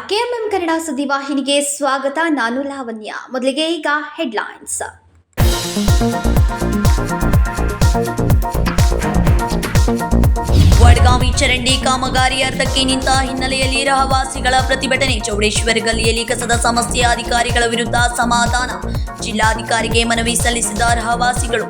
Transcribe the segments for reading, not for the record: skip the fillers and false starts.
KMM Kannada ಸುದ್ದಿವಾಹಿನಿಗೆ ಸ್ವಾಗತ. ನಾನು ಲಾವಣ್ಯ. ಮೊದಲಿಗೆ ಈಗ ಹೆಡ್ಲೈನ್ಸ್. ವಡ್ಗಾವಿ ಚರಂಡಿ ಕಾಮಗಾರಿ ಅರ್ಧಕ್ಕೆ ನಿಂತ ಹಿನ್ನೆಲೆಯಲ್ಲಿ ರಹವಾಸಿಗಳ ಪ್ರತಿಭಟನೆ. ಚೌಡೇಶ್ವರ ಗಲ್ಲಿಯಲ್ಲಿ ಕಸದ ಸಮಸ್ಯೆ, ಅಧಿಕಾರಿಗಳ ವಿರುದ್ಧ ಸಮಾಧಾನ. ಜಿಲ್ಲಾಧಿಕಾರಿಗೆ ಮನವಿ ಸಲ್ಲಿಸಿದ ರಹವಾಸಿಗಳು.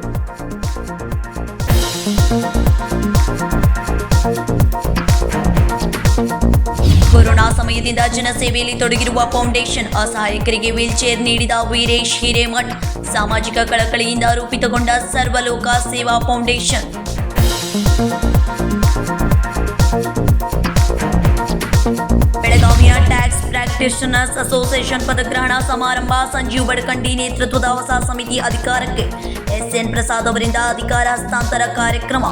ಕೊರೋನಾ ಸಮಯದಿಂದ ಜನಸೇವೆಯಲ್ಲಿ ತೊಡಗಿರುವ ಫೌಂಡೇಶನ್, ಅಸಹಾಯಕರಿಗೆ ವೀಲ್ಚೇರ್ ನೀಡಿದ ವೀರೇಶ್ ಹಿರೇಮಠ್. ಸಾಮಾಜಿಕ ಕಳಕಳಿಯಿಂದ ರೂಪಿತಗೊಂಡ ಸರ್ವಲೋಕ ಸೇವಾ ಫೌಂಡೇಶನ್. ಬೆಳಗಾವಿಯ ಟ್ಯಾಕ್ಸ್ ಪ್ರಾಕ್ಟಿಷನರ್ಸ್ ಅಸೋಸಿಯೇಷನ್ ಪದಗ್ರಹಣ ಸಮಾರಂಭ. ಸಂಜೀವ್ ಬಡಕಂಡಿ ನೇತೃತ್ವದ ಹೊಸ ಸಮಿತಿ ಅಧಿಕಾರಕ್ಕೆ. ಎಸ್ಎನ್ ಪ್ರಸಾದ್ ಅವರಿಂದ ಅಧಿಕಾರ ಹಸ್ತಾಂತರ ಕಾರ್ಯಕ್ರಮ.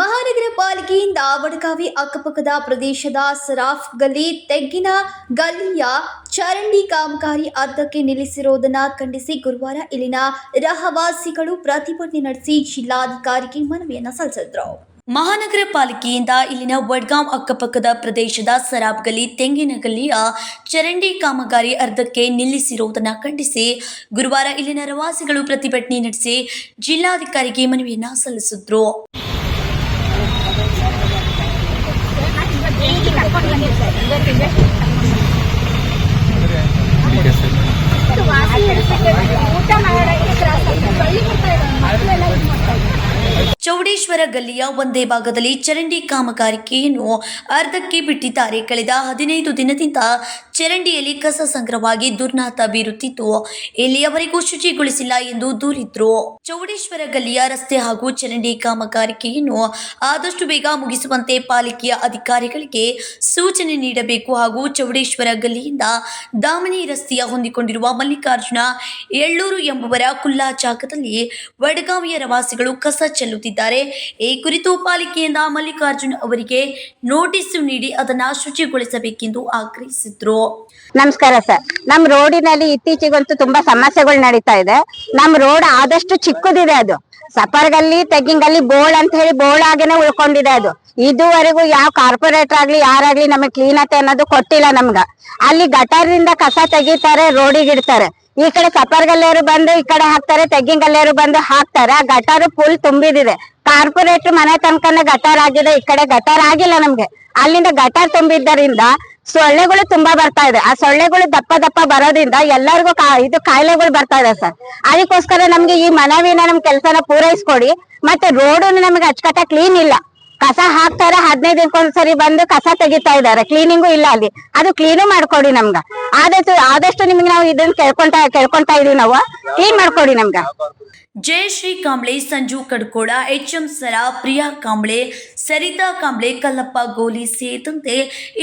ಮಹಾನಗರ ಪಾಲಿಕೆಯಿಂದ ವಡ್ಗಾವಿ ಅಕ್ಕಪಕ್ಕದ ಪ್ರದೇಶದ ಸರಾಫ್ ಗಲ್ಲಿ, ತೆಗ್ಗಿನ ಗಲ್ಲಿಯ ಚರಂಡಿ ಕಾಮಗಾರಿ ಅರ್ಧಕ್ಕೆ ನಿಲ್ಲಿಸಿರುವುದನ್ನು ಖಂಡಿಸಿ ಗುರುವಾರ ಇಲ್ಲಿನ ರಹವಾಸಿಗಳು ಪ್ರತಿಭಟನೆ ನಡೆಸಿ ಜಿಲ್ಲಾಧಿಕಾರಿಗೆ ಮನವಿಯನ್ನು ಸಲ್ಲಿಸಿದರು. ಮಹಾನಗರ ಪಾಲಿಕೆಯಿಂದ ಇಲ್ಲಿನ ವಡ್ಗಾಂವ್ ಅಕ್ಕಪಕ್ಕದ ಪ್ರದೇಶದ ಸರಾಫ್ ಗಲ್ಲಿ, ತೆಂಗಿನ ಗಲ್ಲಿಯ ಚರಂಡಿ ಕಾಮಗಾರಿ ಅರ್ಧಕ್ಕೆ ನಿಲ್ಲಿಸಿರುವುದನ್ನು ಖಂಡಿಸಿ ಗುರುವಾರ ಇಲ್ಲಿನ ರಹವಾಸಿಗಳು ಪ್ರತಿಭಟನೆ ನಡೆಸಿ ಜಿಲ್ಲಾಧಿಕಾರಿಗೆ ಮನವಿಯನ್ನು ಸಲ್ಲಿಸಿದರು. ಚೌಡೇಶ್ವರ ಗಲ್ಲಿಯ ಒಂದೇ ಭಾಗದಲ್ಲಿ ಚರಂಡಿ ಕಾಮಗಾರಿಕೆಯನ್ನು ಅರ್ಧಕ್ಕೆ ಬಿಟ್ಟಿದ್ದಾರೆ. ಕಳೆದ 15 ದಿನದಿಂದ ಚರಂಡಿಯಲ್ಲಿ ಕಸ ಸಂಗ್ರಹವಾಗಿ ದುರ್ನಾತ ಬೀರುತ್ತಿದ್ದು, ಇಲ್ಲಿಯವರೆಗೂ ಶುಚಿಗೊಳಿಸಿಲ್ಲ ಎಂದು ದೂರಿದ್ರು. ಚೌಡೇಶ್ವರ ಗಲ್ಲಿಯ ರಸ್ತೆ ಹಾಗೂ ಚರಂಡಿ ಕಾಮಗಾರಿಕೆಯನ್ನು ಆದಷ್ಟು ಬೇಗ ಮುಗಿಸುವಂತೆ ಪಾಲಿಕೆಯ ಅಧಿಕಾರಿಗಳಿಗೆ ಸೂಚನೆ ನೀಡಬೇಕು ಹಾಗೂ ಚೌಡೇಶ್ವರ ಗಲ್ಲಿಯಿಂದ ದಾಮನಿ ರಸ್ತೆಯ ಹೊಂದಿಕೊಂಡಿರುವ ಮಲ್ಲಿಕಾರ್ಜುನ ಎಳ್ಳೂರು ಎಂಬುವರ ಖುಲ್ಲಾ ಜಾಗದಲ್ಲಿ ವಡ್ಗಾವಿಯ ರವಾಸಿಗಳು ಕಸ ಚೆಲ್ಲುತ್ತಿದ್ದಾರೆ. ಈ ಕುರಿತು ಪಾಲಿಕೆಯಿಂದ ಮಲ್ಲಿಕಾರ್ಜುನ್ ಅವರಿಗೆ ನೋಟಿಸ್ ನೀಡಿ ಅದನ್ನು ಶುಚಿಗೊಳಿಸಬೇಕೆಂದು ಆಗ್ರಹಿಸಿದ್ರು. ನಮಸ್ಕಾರ ಸರ್. ನಮ್ ರೋಡಿನಲ್ಲಿ ಇತ್ತೀಚೆಗಂತೂ ತುಂಬಾ ಸಮಸ್ಯೆಗಳು ನಡೀತಾ ಇದೆ. ನಮ್ ರೋಡ್ ಆದಷ್ಟು ಚಿಕ್ಕದಿದೆ. ಅದು ಸಫರ್ಗಲ್ಲಿ, ತೆಗ್ಗಿನಗಲ್ಲಿ ಬೋಳ್ ಅಂತ ಹೇಳಿ ಬೋಳ್ ಆಗೇನೆ ಉಳ್ಕೊಂಡಿದೆ. ಅದು ಇದುವರೆಗೂ ಯಾವ ಕಾರ್ಪೊರೇಟರ್ ಆಗ್ಲಿ ಯಾರಾಗ್ಲಿ ನಮಗೆ ಕ್ಲೀನತೆ ಅನ್ನೋದು ಕೊಟ್ಟಿಲ್ಲ ನಮ್ಗ. ಅಲ್ಲಿ ಗಟಾರದಿಂದ ಕಸ ತೆಗಿತಾರೆ, ರೋಡಿಗೆ ಇಡ್ತಾರೆ. ಈ ಕಡೆ ಸಫರ್ಗಲ್ಲಿಯವರು ಬಂದು ಈ ಕಡೆ ಹಾಕ್ತಾರೆ, ತೆಗ್ಗಿನಗಲ್ಲಿಯವರು ಬಂದು ಹಾಕ್ತಾರೆ. ಆ ಗಟಾರು ಫುಲ್ ತುಂಬಿದಿದೆ. ಕಾರ್ಪೊರೇಟರ್ ಮನೆ ತನಕನೇ ಗಟಾರ್ ಆಗಿದೆ, ಈ ಕಡೆ ಗಟಾರ್ ಆಗಿಲ್ಲ ನಮ್ಗೆ. ಅಲ್ಲಿಂದ ಗಟಾರ್ ತುಂಬಿದ್ದರಿಂದ ಸೊಳ್ಳೆಗಳು ತುಂಬಾ ಬರ್ತಾ ಇದೆ. ಆ ಸೊಳ್ಳೆಗಳು ದಪ್ಪ ದಪ್ಪ ಬರೋದ್ರಿಂದ ಎಲ್ಲರಿಗೂ ಇದು ಕಾಯಿಲೆಗಳು ಬರ್ತಾ ಇದೆ ಸರ್. ಅದಕ್ಕೋಸ್ಕರ ನಮ್ಗೆ ಈ ಮನವಿನ ನಮ್ ಕೆಲ್ಸನ ಪೂರೈಸ್ಕೊಡಿ. ಮತ್ತೆ ರೋಡು ನಮ್ಗೆ ಅಚ್ಚುಕಟ್ಟ ಕ್ಲೀನ್ ಇಲ್ಲ. ಕಸ ಹಾಕ್ತಾರೆ, 15 ದಿನಕ್ಕೊಂದ್ಸರಿ ಬಂದು ಕಸ ತೆಗಿತಾ ಇದಾರೆ, ಕ್ಲೀನಿಂಗು ಇಲ್ಲ ಅಲ್ಲಿ. ಅದು ಕ್ಲೀನು ಮಾಡ್ಕೊಡಿ ನಮ್ಗ. ಆದಷ್ಟು ನಿಮ್ಗೆ ನಾವು ಇದನ್ನ ಕೇಳ್ಕೊಂತಾ ಇದೀವಿ, ನಾವು ಕ್ಲೀನ್ ಮಾಡ್ಕೊಡಿ ನಮ್ಗ. ಜಯಶ್ರೀ ಕಾಂಬ್ಳೆ, ಸಂಜು ಕಡ್ಕೋಳ, HM ಸರಾ, ಪ್ರಿಯಾ ಕಾಂಬ್ಳೆ, ಸರಿತಾ ಕಾಂಬ್ಳೆ, ಕಲ್ಲಪ್ಪ ಗೋಲಿ ಸೇರಿದಂತೆ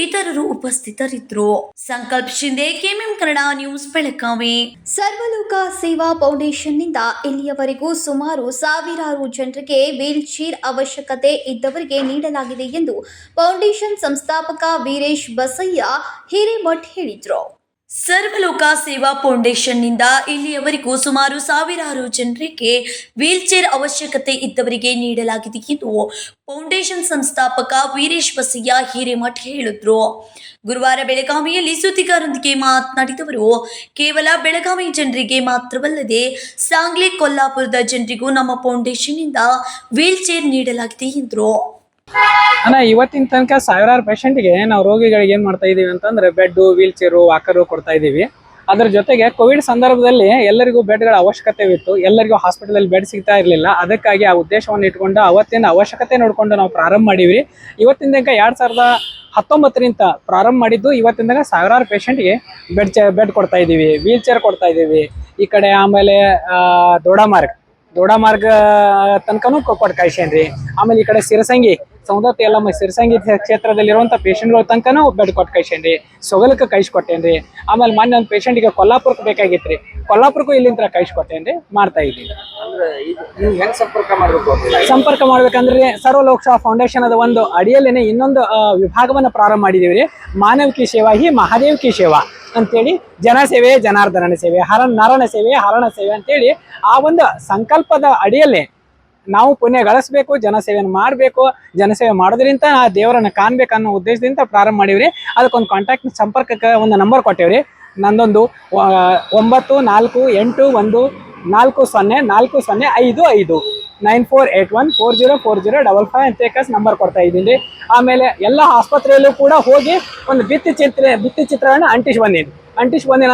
ಇತರರು ಉಪಸ್ಥಿತರಿದ್ದರು. ಸಂಕಲ್ಪ ಶಿಂದೆ, ಕೆಎಂಎಂ ಕನ್ನಡ ನ್ಯೂಸ್, ಬೆಳಗಾವಿ. ಸರ್ವಲೋಕ ಸೇವಾ ಫೌಂಡೇಶನ್ನಿಂದ ಇಲ್ಲಿಯವರೆಗೂ ಸುಮಾರು ಸಾವಿರಾರು ಜನರಿಗೆ ವೀಲ್ಚೇರ್ ಅವಶ್ಯಕತೆ ಇದ್ದವರಿಗೆ ನೀಡಲಾಗಿದೆ ಎಂದು ಫೌಂಡೇಶನ್ ಸಂಸ್ಥಾಪಕ ವೀರೇಶ್ ಬಸಯ್ಯ ಹಿರೇಮಠ್ ಹೇಳಿದರು. ಸರ್ವಲೋಕ ಸೇವಾ ಫೌಂಡೇಶನ್ನಿಂದ ಇಲ್ಲಿಯವರೆಗೂ ಸುಮಾರು ಸಾವಿರಾರು ಜನರಿಗೆ ವೀಲ್ಚೇರ್ ಅವಶ್ಯಕತೆ ಇದ್ದವರಿಗೆ ನೀಡಲಾಗಿದೆ ಎಂದು ಫೌಂಡೇಶನ್ ಸಂಸ್ಥಾಪಕ ವೀರೇಶ್ ಬಸಯ್ಯ ಹಿರೇಮಠ್ ಹೇಳಿದರು. ಗುರುವಾರ ಬೆಳಗಾವಿಯಲ್ಲಿ ಸುದ್ದಿಗಾರರೊಂದಿಗೆ ಮಾತನಾಡಿದವರು, ಕೇವಲ ಬೆಳಗಾವಿ ಜನರಿಗೆ ಮಾತ್ರವಲ್ಲದೆ ಸಾಂಗ್ಲಿ, ಕೊಲ್ಲಾಪುರದ ಜನರಿಗೂ ನಮ್ಮ ಫೌಂಡೇಶನ್ನಿಂದ ವೀಲ್ಚೇರ್ ನೀಡಲಾಗಿದೆ ಎಂದರು. ಇವತ್ತಿನ ತನಕ ಸಾವಿರಾರು ಪೇಷಂಟ್ಗೆ ನಾವು ರೋಗಿಗಳಿಗೆ ಏನ್ ಮಾಡ್ತಾ ಇದೀವಿ ಅಂತಂದ್ರೆ ಬೆಡ್, ವೀಲ್ ಚೇರು, ವಾಕರು ಕೊಡ್ತಾ ಇದೀವಿ. ಅದ್ರ ಜೊತೆಗೆ ಕೋವಿಡ್ ಸಂದರ್ಭದಲ್ಲಿ ಎಲ್ಲರಿಗೂ ಬೆಡ್ಗಳ ಅವಶ್ಯಕತೆ ಇತ್ತು. ಎಲ್ಲರಿಗೂ ಹಾಸ್ಪಿಟಲ್ ಬೆಡ್ ಸಿಗ್ತಾ ಇರಲಿಲ್ಲ. ಅದಕ್ಕಾಗಿ ಆ ಉದ್ದೇಶವನ್ನು ಇಟ್ಕೊಂಡು ಅವತ್ತಿನ ಅವಶ್ಯಕತೆ ನೋಡ್ಕೊಂಡು ನಾವು ಪ್ರಾರಂಭ ಮಾಡಿವ್ರಿ. ಇವತ್ತಿನ ತನಕ 2019 ಪ್ರಾರಂಭ ಮಾಡಿದ್ದು ಇವತ್ತಿನ ತನಕ ಸಾವಿರಾರು ಪೇಷಂಟ್ಗೆ ಬೆಡ್ ಕೊಡ್ತಾ ಇದೀವಿ, ವೀಲ್ ಚೇರ್ ಕೊಡ್ತಾ ಇದೀವಿ. ಈ ಕಡೆ ಆಮೇಲೆ ದೊಡ್ಡ ಮಾರ್ಗ ತನಕನೂ ಕೊಟ್ಟು ಕಳ್ಸೇನ್ರಿ. ಆಮೇಲೆ ಈ ಕಡೆ ಸಿರಸಂಗಿ, ಸೌದತ್ತಿ ಎಲ್ಲಮ್ಮ ಸಿರಸಂಗಿ ಕ್ಷೇತ್ರದಲ್ಲಿರುವಂಥ ಪೇಷಂಟ್ಗಳ ತನಕನೂ ಬೆಡ್ ಕೊಟ್ಟು ಕಳ್ಸೇನ್ರಿ. ಸೊಗಲಕ್ಕೆ ಕಳಿಸ್ಕೊಟ್ಟೇನ್ರಿ. ಆಮೇಲೆ ಮೊನ್ನೆ ಒಂದು ಪೇಷಂಟಿಗೆ ಕೊಲ್ಲಾಪುರಕ್ಕೆ ಬೇಕಾಗಿತ್ರಿ, ಕೊಲ್ಲಾಪುರಕ್ಕೂ ಇಲ್ಲಿಂದ ಕಳಿಸ್ಕೊಟ್ಟೇನ್ರಿ. ಮಾಡ್ತಾ ಇದ್ದೀವಿ. ಸಂಪರ್ಕ ಮಾಡ್ಬೇಕಂದ್ರೆ ಸರ್ವಲೋಕ ಫೌಂಡೇಶನ್ ಅದ ಒಂದು ಅಡಿಯಲ್ಲೇನೆ ಇನ್ನೊಂದು ವಿಭಾಗವನ್ನು ಪ್ರಾರಂಭ ಮಾಡಿದೀವಿ ರೀ. ಮಾನವ ಸೇವಾ ಹಿ ಮಹಾದೇವ್ ಕಿ ಸೇವಾ ಅಂತೇಳಿ, ಜನಸೇವೆ ಜನಾರ್ದನ ಸೇವೆ, ನರನ ಸೇವೆ ಹರಣ ಸೇವೆ ಅಂತೇಳಿ ಆ ಒಂದು ಸಂಕಲ್ಪದ ಅಡಿಯಲ್ಲೇ ನಾವು ಪುಣ್ಯ ಗಳಿಸ್ಬೇಕು, ಜನಸೇವೆಯನ್ನು ಮಾಡಬೇಕು, ಜನಸೇವೆ ಮಾಡೋದ್ರಿಂದ ಆ ದೇವರನ್ನ ಕಾಣ್ಬೇಕು ಅನ್ನೋ ಉದ್ದೇಶದಿಂದ ಪ್ರಾರಂಭ ಮಾಡೀವ್ರಿ. ಅದಕ್ಕೊಂದು ಕಾಂಟ್ಯಾಕ್ಟ್ ಸಂಪರ್ಕಕ್ಕೆ ಒಂದು ನಂಬರ್ ಕೊಟ್ಟೇವ್ರಿ. ನಂದೊಂದು 9481404055 9481404055 ಅಂತ ನಂಬರ್ ಕೊಡ್ತಾ ಇದ್ದೀನಿ. ಆಮೇಲೆ ಎಲ್ಲ ಆಸ್ಪತ್ರೆಯಲ್ಲೂ ಕೂಡ ಹೋಗಿ ಒಂದು ಭಿತ್ತಿ ಚಿತ್ರವನ್ನು ಅಂಟಿಸಿ ಬಂದೀನಿ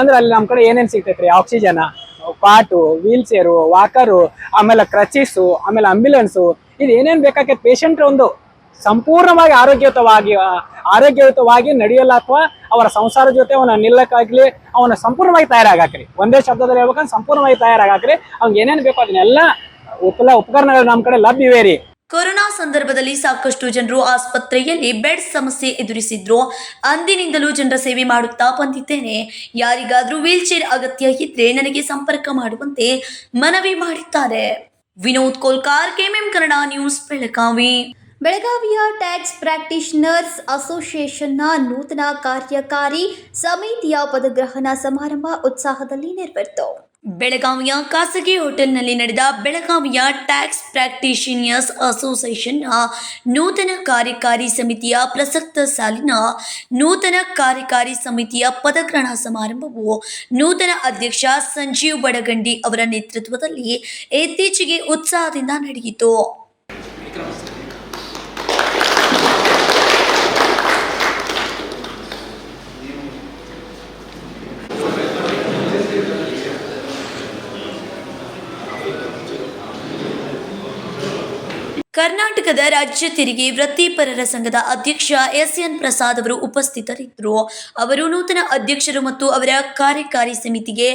ಅಂದ್ರೆ ಅಲ್ಲಿ ನಮ್ಮ ಕಡೆ ಏನೇನು ಸಿಗ್ತೈತ್ರಿ, ಆಕ್ಸಿಜನ್, ಪಾಟು, ವೀಲ್ ಚೇರು, ವಾಕರು, ಆಮೇಲೆ ಕ್ರಚಿಸು, ಆಮೇಲೆ ಆಂಬ್ಯುಲೆನ್ಸು, ಇದು ಏನೇನು ಬೇಕಾಗೈತೆ ಪೇಷಂಟ್ ಒಂದು ಸಂಪೂರ್ಣವಾಗಿ ಆರೋಗ್ಯಯುತವಾಗಿ ನಡೆಯಲ್ಲ ಅಥವಾ ಅವರ ಸಂಸಾರ ಜೊತೆ ಅವನ ನಿಲ್ಲಕ್ಕಾಗ್ಲಿ ಅವನ ಸಂಪೂರ್ಣವಾಗಿ ತಯಾರಾಗಾಕ್ರಿ. ಒಂದೇ ಶಬ್ದದಲ್ಲಿ ಹೇಳ್ಬೇಕಂದ್ರೆ ಸಂಪೂರ್ಣವಾಗಿ ತಯಾರಾಗಾಕ್ರಿ. ಅವ್ನಿಗೆ ಏನೇನು ಬೇಕೋ ಅದನ್ನೆಲ್ಲ ಉಪಕರಣಗಳು ನಮ್ಮ ಕಡೆ ಲಭ್ಯವೇ ರೀ. ಕೊರೋನಾ ಸಂದರ್ಭದಲ್ಲಿ ಸಾಕಷ್ಟು ಜನರು ಆಸ್ಪತ್ರೆಯಲ್ಲಿ ಬೆಡ್ ಸಮಸ್ಯೆ ಎದುರಿಸಿದ್ರು. ಅಂದಿನಿಂದಲೂ ಜನರ ಸೇವೆ ಮಾಡುತ್ತಾ ಬಂದಿದ್ದೇನೆ. ಯಾರಿಗಾದ್ರೂ ವೀಲ್ ಚೇರ್ ಅಗತ್ಯ ಇದ್ರೆ ನನಗೆ ಸಂಪರ್ಕ ಮಾಡುವಂತೆ ಮನವಿ ಮಾಡಿದ್ದಾರೆ. Vinod Kolkar, KMM Kannada news, Belagavi. ಬೆಳಗಾವಿಯ ಟ್ಯಾಕ್ಸ್ ಪ್ರಾಕ್ಟೀಷನರ್ಸ್ ಅಸೋಸಿಯೇಷನ್ನ ನೂತನ ಕಾರ್ಯಕಾರಿ ಸಮಿತಿಯ ಪದಗ್ರಹಣ ಸಮಾರಂಭ ಉತ್ಸಾಹದಲ್ಲಿ ನೆರವೇರಿತು. ಬೆಳಗಾವಿಯ ಖಾಸಗಿ ಹೋಟೆಲ್ನಲ್ಲಿ ನಡೆದ ಬೆಳಗಾವಿಯ ಟ್ಯಾಕ್ಸ್ ಪ್ರಾಕ್ಟೀಷನರ್ಸ್ ಅಸೋಸಿಯೇಷನ್ನ ನೂತನ ಕಾರ್ಯಕಾರಿ ಸಮಿತಿಯ ಪ್ರಸಕ್ತ ಸಾಲಿನ ನೂತನ ಕಾರ್ಯಕಾರಿ ಸಮಿತಿಯ ಪದಗ್ರಹಣ ಸಮಾರಂಭವು ನೂತನ ಅಧ್ಯಕ್ಷ ಸಂಜೀವ್ ಬಡಗಂಡಿ ಅವರ ನೇತೃತ್ವದಲ್ಲಿ ಇತ್ತೀಚೆಗೆ ಉತ್ಸಾಹದಿಂದ ನಡೆಯಿತು. ಕರ್ನಾಟಕದ ರಾಜ್ಯ ತೆರಿಗೆ ವೃತ್ತಿಪರರ ಸಂಘದ ಅಧ್ಯಕ್ಷ ಎಸ್.ಎನ್. ಪ್ರಸಾದ್ ಅವರು ಉಪಸ್ಥಿತರಿದ್ದರು. ಅವರು ನೂತನ ಅಧ್ಯಕ್ಷರು ಮತ್ತು ಅವರ ಕಾರ್ಯಕಾರಿ ಸಮಿತಿಗೆ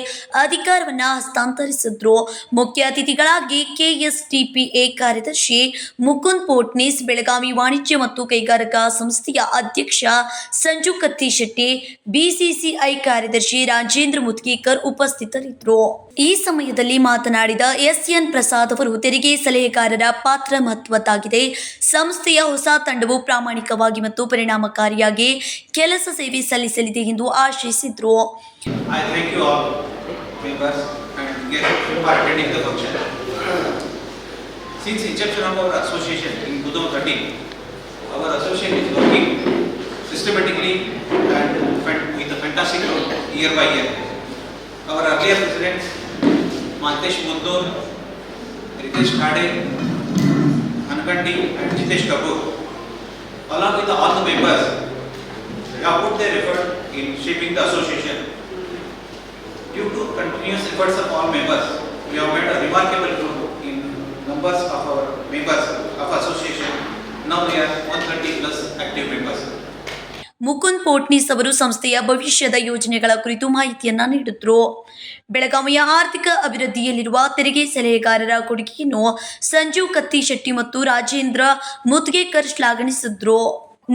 ಅಧಿಕಾರವನ್ನು ಹಸ್ತಾಂತರಿಸಿದ್ರು. ಮುಖ್ಯ ಅತಿಥಿಗಳಾಗಿ ಕೆಎಸ್ಟಿಪಿಎ ಕಾರ್ಯದರ್ಶಿ ಮುಕುಂದ್ ಪೋಟ್ನೀಸ್, ಬೆಳಗಾವಿ ವಾಣಿಜ್ಯ ಮತ್ತು ಕೈಗಾರಿಕಾ ಸಂಸ್ಥೆಯ ಅಧ್ಯಕ್ಷ ಸಂಜು ಕತ್ತಿಶೆಟ್ಟಿ, ಬಿಸಿಸಿಐ ಕಾರ್ಯದರ್ಶಿ ರಾಜೇಂದ್ರ ಮುದ್ಗೇಕರ್ ಉಪಸ್ಥಿತರಿದ್ದರು. ಈ ಸಮಯದಲ್ಲಿ ಮಾತನಾಡಿದ ಎಸ್.ಎನ್. ಪ್ರಸಾದ್ ಅವರು ತೆರಿಗೆ ಸಲಹೆಗಾರರ ಪಾತ್ರ ಮಹತ್ವದ್ದಾಗಿದೆ. ಸಂಸ್ಥೆಯ ಹೊಸ ತಂಡವು ಪ್ರಾಮಾಣಿಕವಾಗಿ ಮತ್ತು ಪರಿಣಾಮಕಾರಿಯಾಗಿ ಕೆಲಸ ಸೇವೆ ಸಲ್ಲಿಸಲಿದೆ ಎಂದು ಆಶಿಸಿದರು. I thank you all members and guests for attending the function. Since inception of our association in 2013, our association is working systematically and with a fantastic growth year by year. Our earlier presidents, Maltesh Mundur, Ritesh Khade, Hankandi and Jitesh Kapoor, along with all the members, have put their effort in shaping the association. Due to continuous efforts of all members, we have made a remarkable growth in numbers of our members of association. Now we are 130 plus active members. Mukund ಪೋಟ್ನೀಸ್ ಅವರು ಸಂಸ್ಥೆಯ ಭವಿಷ್ಯದ ಯೋಜನೆಗಳ ಕುರಿತು ಮಾಹಿತಿಯನ್ನ ನೀಡಿದ್ರು. ಬೆಳಗಾವಿಯ ಆರ್ಥಿಕ ಅಭಿವೃದ್ಧಿಯಲ್ಲಿರುವ ತೆರಿಗೆ ಸಲಹೆಗಾರರ ಕೊಡುಗೆಯನ್ನು ಸಂಜೀವ್ ಕತ್ತಿಶೆಟ್ಟಿ ಮತ್ತು ರಾಜೇಂದ್ರ ಮುದ್ಗೇಕರ್ ಶ್ಲಾಘಿಸಿದ್ರು.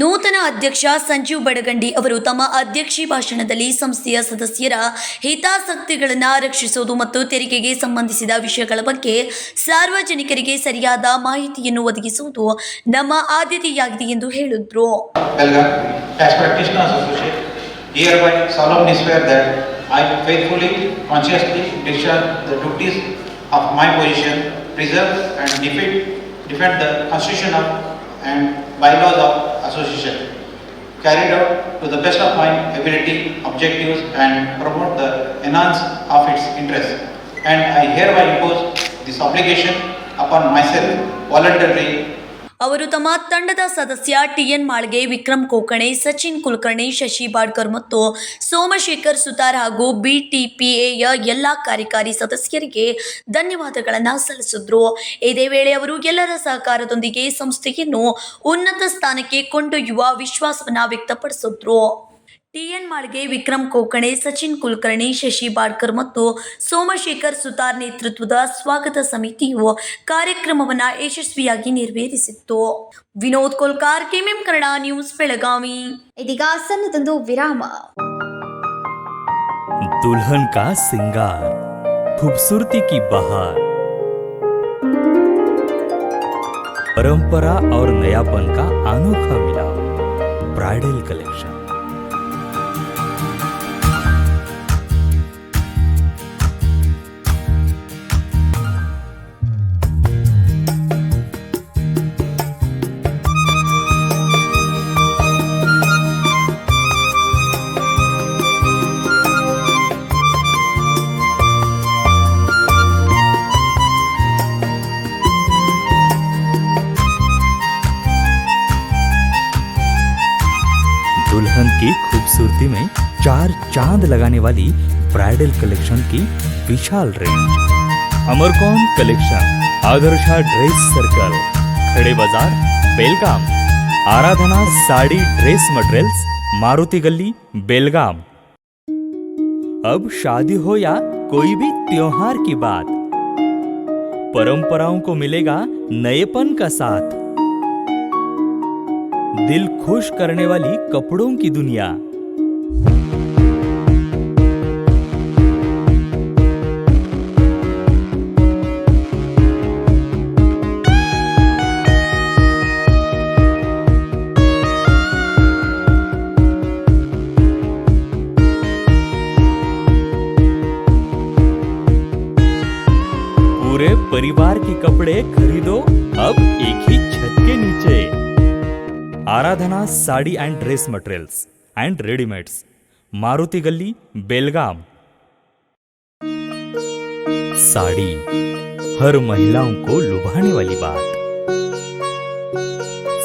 ನೂತನ ಅಧ್ಯಕ್ಷ ಸಂಜೀವ್ ಬಡಗಂಡಿ ಅವರು ತಮ್ಮ ಅಧ್ಯಕ್ಷಿ ಭಾಷಣದಲ್ಲಿ ಸಂಸ್ಥೆಯ ಸದಸ್ಯರ ಹಿತಾಸಕ್ತಿಗಳನ್ನು ರಕ್ಷಿಸುವುದು ಮತ್ತು ತೆರಿಗೆಗೆ ಸಂಬಂಧಿಸಿದ ವಿಷಯಗಳ ಬಗ್ಗೆ ಸಾರ್ವಜನಿಕರಿಗೆ ಸರಿಯಾದ ಮಾಹಿತಿಯನ್ನು ಒದಗಿಸುವುದು ನಮ್ಮ ಆದ್ಯತೆಯಾಗಿದೆ ಎಂದು ಹೇಳಿದರು. Tax Practitioners Association hereby solemnly swear that I will faithfully, consciously discharge the duties of my position, preserve and defend the Constitution of and bylaws of association, carried out to the best of my ability, objectives and promote the enhance of its interests. And I hereby impose this obligation upon myself voluntarily. ಅವರು ತಮ್ಮ ತಂಡದ ಸದಸ್ಯ ಟಿ.ಎನ್. ಮಾಳ್ಗೆ, ವಿಕ್ರಮ್ ಕೋಕಣೆ, ಸಚಿನ್ ಕುಲಕರ್ಣಿ, ಶಶಿ ಬಾಡ್ಕರ್ ಮತ್ತು ಸೋಮಶೇಖರ್ ಸುತಾರ್ ಹಾಗೂ ಬಿಟಿಪಿಎಯ ಎಲ್ಲ ಕಾರ್ಯಕಾರಿ ಸದಸ್ಯರಿಗೆ ಧನ್ಯವಾದಗಳನ್ನು ಸಲ್ಲಿಸಿದ್ರು. ಇದೇ ವೇಳೆ ಅವರು ಎಲ್ಲರ ಸಹಕಾರದೊಂದಿಗೆ ಸಂಸ್ಥೆಯನ್ನು ಉನ್ನತ ಸ್ಥಾನಕ್ಕೆ ಕೊಂಡೊಯ್ಯುವ ವಿಶ್ವಾಸವನ್ನು ವ್ಯಕ್ತಪಡಿಸಿದ್ರು. ಟಿ.ಎನ್. ಮಾಳ್ಗೆ, ವಿಕ್ರಮ್ ಕೋಕಣೆ, ಸಚಿನ್ ಕುಲಕರ್ಣಿ, ಶಶಿ ಬಾಡ್ಕರ್ ಮತ್ತು ಸೋಮಶೇಖರ್ ಸುತಾರ್ ನೇತೃತ್ವದ ಸ್ವಾಗತ ಸಮಿತಿಯು ಕಾರ್ಯಕ್ರಮವನ್ನು ಯಶಸ್ವಿಯಾಗಿ ನೆರವೇರಿಸಿತ್ತು. Vinod Kolkar, KMM Kannada news, Belagavi. ಇದೀಗ ಸಣ್ಣದೊಂದು ವಿರಾಮ. दुल्हन का सिंगार, खूबसूरती की बहार, परंपरा और नयापन का अनोखा मिलाप, ब्राइडल कलेक्शन। दुल्हन की खूबसूरती में 4 चांद लगाने वाली ब्राइडल कलेक्शन की विशाल रेंज। अमरकॉन collection, Adarsha dress circle, Khade Bazaar, Belgaum. Aradhana sari dress materials, Maruti Gali, Belgaum. अब शादी हो या कोई भी त्योहार की बात, परंपराओं को मिलेगा नएपन का साथ। दिल खुश करने वाली कपड़ों की दुनिया। पूरे परिवार के कपड़े खरीदो अब एक ही छत के नीचे। Aradhana sari and dress materials and readymades, Maruti Gali, Belgaum. Sari हर महिलाओं को लुभाने वाली बात।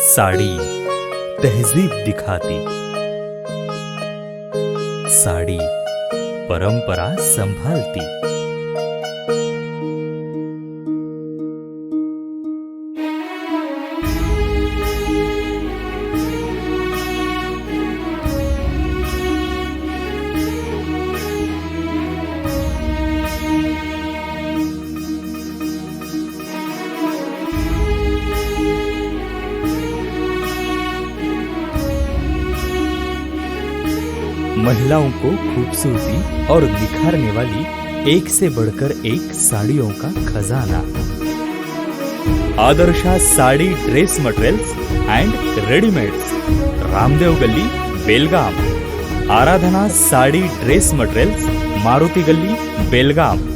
साड़ी तहजीब दिखाती, साड़ी परंपरा संभालती। महिलाओं को खूबसूरती और निखारने वाली एक से बढ़कर एक साड़ियों का खजाना। Adarsha sari dress materials and readymades, Ramdev Gali, Belgaum. Aradhana sari dress materials, Maruti Gali, Belgaum.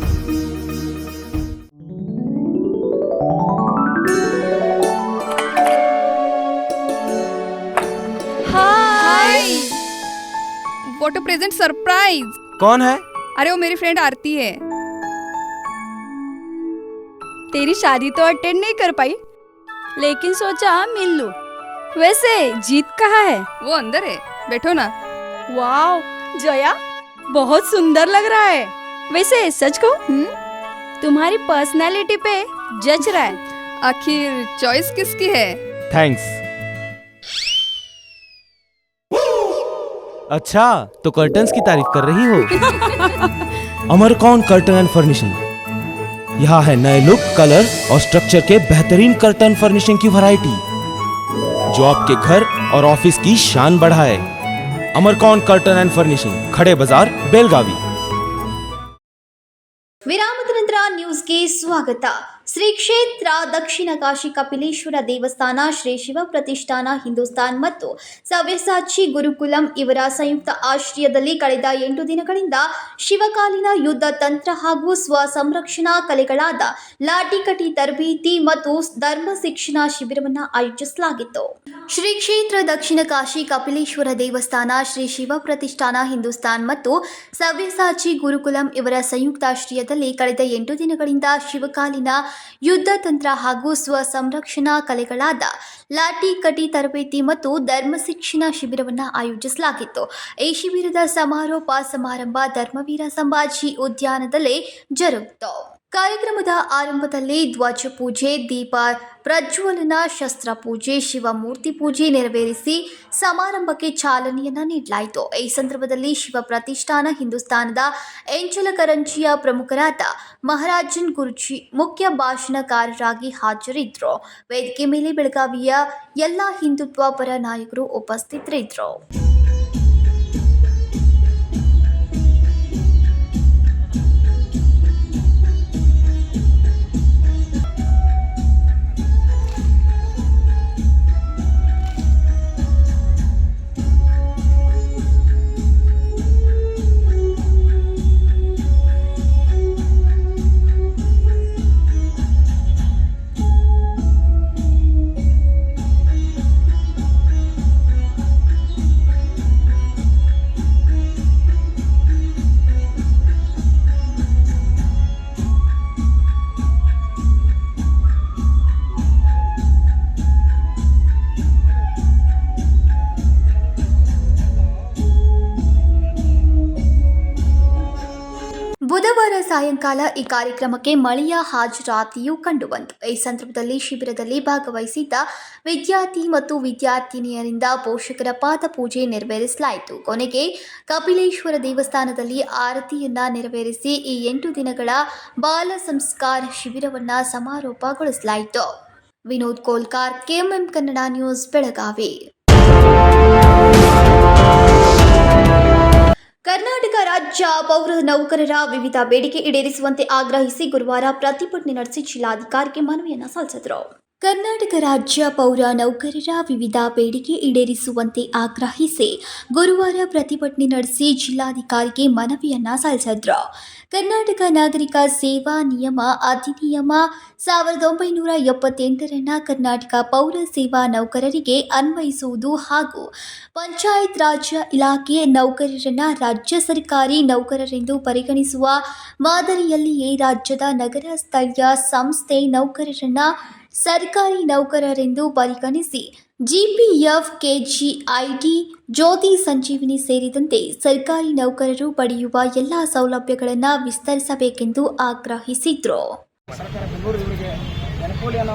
What a present surprise. कौन है? अरे वो मेरी फ्रेंड आरती है। तेरी शादी तो अटेंड नहीं कर पाई, लेकिन सोचा मिल लूं। वैसे जीत कहाँ है? वो अंदर है, बैठो ना। वाओ जया, बहुत सुंदर लग रहा है। वैसे सच कहूं, तुम्हारी पर्सनालिटी पे जज रहा है। आखिर चॉइस किसकी है? थैंक्स। अच्छा, तो कर्टन्स की तारीफ कर रही हो? अमरकॉन कर्टन एंड फर्निशिंग। यहाँ है नए लुक, कलर और स्ट्रक्चर के बेहतरीन कर्टन फर्निशिंग की वैरायटी, जो आपके घर और ऑफिस की शान बढ़ाए। अमरकॉन कर्टन एंड फर्निशिंग, खड़े बाजार, बेलगावी। ವಿರಾಮದ ನಂತರ ನ್ಯೂಸ್ಗೆ ಸ್ವಾಗತ. ಶ್ರೀ ಕ್ಷೇತ್ರ ದಕ್ಷಿಣ ಕಾಶಿ ಕಪಿಲೇಶ್ವರ ದೇವಸ್ಥಾನ, ಶ್ರೀ ಶಿವ ಪ್ರತಿಷ್ಠಾನ ಹಿಂದೂಸ್ತಾನ್ ಮತ್ತು ಸವ್ಯಸಾಚಿ ಗುರುಕುಲಂ ಇವರ ಸಂಯುಕ್ತ ಆಶ್ರಯದಲ್ಲಿ ಕಳೆದ 8 ದಿನಗಳಿಂದ ಶಿವಕಾಲೀನ ಯುದ್ಧ ತಂತ್ರ ಹಾಗೂ ಸ್ವ ಸಂರಕ್ಷಣಾ ಕಲೆಗಳಾದ ಲಾಠಿಕಟಿ ತರಬೇತಿ ಮತ್ತು ಧರ್ಮ ಶಿಕ್ಷಣ ಶಿಬಿರವನ್ನು ಆಯೋಜಿಸಲಾಗಿತ್ತು. ಶ್ರೀ ಕ್ಷೇತ್ರ ದಕ್ಷಿಣ ಕಾಶಿ ಕಪಿಲೇಶ್ವರ ದೇವಸ್ಥಾನ, ಶ್ರೀ ಶಿವ ಪ್ರತಿಷ್ಠಾನ ಹಿಂದೂಸ್ತಾನ್ ಮತ್ತು ಸವ್ಯಸಾಚಿ ಗುರುಕುಲಂ ಇವರ ಸಂಯುಕ್ತಾಶ್ರಯದಲ್ಲಿ ಕಳೆದ 8 ದಿನಗಳಿಂದ ಶಿವಕಾಲೀನ ಯುದ್ಧ ತಂತ್ರ ಹಾಗೂ ಸ್ವ ಸಂರಕ್ಷಣಾ ಕಲೆಗಳಾದ ಲಾಠಿ ಕಟಿ ತರಬೇತಿ ಮತ್ತು ಧರ್ಮ ಶಿಕ್ಷಣ ಶಿಬಿರವನ್ನು ಆಯೋಜಿಸಲಾಗಿತ್ತು. ಈ ಶಿಬಿರದ ಸಮಾರೋಪ ಸಮಾರಂಭ ಧರ್ಮವೀರ ಸಂಭಾಜಿ ಉದ್ಯಾನದಲ್ಲೇ ಜರುಗಿತು. ಕಾರ್ಯಕ್ರಮದ ಆರಂಭದಲ್ಲಿ ಧ್ವಜ ಪೂಜೆ, ದೀಪ ಪ್ರಜ್ವಲನ, ಶಸ್ತ್ರ ಪೂಜೆ, ಶಿವಮೂರ್ತಿ ಪೂಜೆ ನೆರವೇರಿಸಿ ಸಮಾರಂಭಕ್ಕೆ ಚಾಲನೆಯನ್ನ ನೀಡಲಾಯಿತು. ಈ ಸಂದರ್ಭದಲ್ಲಿ ಶಿವ ಪ್ರತಿಷ್ಠಾನ ಹಿಂದೂಸ್ತಾನದ ಎಂಚಲಕರಂಜಿಯ ಪ್ರಮುಖರಾದ ಮಹಾರಾಜನ್ ಗುರುಜಿ ಮುಖ್ಯ ಭಾಷಣಕಾರರಾಗಿ ಹಾಜರಿದ್ದರು. ವೇದಿಕೆ ಮೇಲೆ ಬೆಳಗಾವಿಯ ಎಲ್ಲ ಹಿಂದುತ್ವ ಪರ ನಾಯಕರು ಉಪಸ್ಥಿತರಿದ್ದರು. ಬುಧವಾರ ಸಾಯಂಕಾಲ ಈ ಕಾರ್ಯಕ್ರಮಕ್ಕೆ ಮಳೆಯ ಹಾಜರಾತಿಯೂ ಕಂಡುಬಂತು. ಈ ಸಂದರ್ಭದಲ್ಲಿ ಶಿಬಿರದಲ್ಲಿ ಭಾಗವಹಿಸಿದ್ದ ವಿದ್ಯಾರ್ಥಿ ಮತ್ತು ವಿದ್ಯಾರ್ಥಿನಿಯರಿಂದ ಪೋಷಕರ ಪಾದಪೂಜೆ ನೆರವೇರಿಸಲಾಯಿತು. ಕೊನೆಗೆ ಕಪಿಲೇಶ್ವರ ದೇವಸ್ಥಾನದಲ್ಲಿ ಆರತಿಯನ್ನ ನೆರವೇರಿಸಿ ಈ 8 ದಿನಗಳ ಬಾಲ ಸಂಸ್ಕಾರ ಶಿಬಿರವನ್ನ ಸಮಾರೋಪಗೊಳಿಸಲಾಯಿತು. Vinod Kolkar, KMM Kannada news, Belagavi. ಕರ್ನಾಟಕ ರಾಜ್ಯ ಪೌರ ನೌಕರರ ವಿವಿಧ ಬೇಡಿಕೆ ಈಡೇರಿಸುವಂತೆ ಆಗ್ರಹಿಸಿ ಗುರುವಾರ ಪ್ರತಿಭಟನೆ ನಡೆಸಿ ಜಿಲ್ಲಾಧಿಕಾರಿಗೆ ಮನವಿಯನ್ನು ಸಲ್ಲಿಸಿದರು. ಕರ್ನಾಟಕ ರಾಜ್ಯ ಪೌರ ನೌಕರರ ವಿವಿಧ ಬೇಡಿಕೆ ಈಡೇರಿಸುವಂತೆ ಆಗ್ರಹಿಸಿ ಗುರುವಾರ ಪ್ರತಿಭಟನೆ ನಡೆಸಿ ಜಿಲ್ಲಾಧಿಕಾರಿಗೆ ಮನವಿಯನ್ನ ಸಲ್ಲಿಸಿದ್ರು. ಕರ್ನಾಟಕ ನಾಗರಿಕ ಸೇವಾ ನಿಯಮ ಅಧಿನಿಯಮ 1978 ಕರ್ನಾಟಕ ಪೌರ ಸೇವಾ ನೌಕರರಿಗೆ ಅನ್ವಯಿಸುವುದು ಹಾಗೂ ಪಂಚಾಯತ್ ರಾಜ್ ಇಲಾಖೆ ನೌಕರರನ್ನ ರಾಜ್ಯ ಸರ್ಕಾರಿ ನೌಕರರೆಂದು ಪರಿಗಣಿಸುವ ಮಾದರಿಯಲ್ಲಿಯೇ ರಾಜ್ಯದ ನಗರ ಸ್ಥಳೀಯ ಸಂಸ್ಥೆ ನೌಕರರನ್ನ ಸರ್ಕಾರಿ ನೌಕರರೆಂದು ಪರಿಗಣಿಸಿ ಜಿಪಿಎಫ್, ಕೆಜಿಐಡಿ, ಜ್ಯೋತಿ ಸಂಜೀವಿನಿ ಸೇರಿದಂತೆ ಸರ್ಕಾರಿ ನೌಕರರು ಪಡೆಯುವ ಎಲ್ಲ ಸೌಲಭ್ಯಗಳನ್ನು ವಿಸ್ತರಿಸಬೇಕೆಂದು ಆಗ್ರಹಿಸಿದರು. ಸರ್ಕಾರ ಬೆಂಗಳೂರು ಇವರಿಗೆ ಅನುಕೂಲನ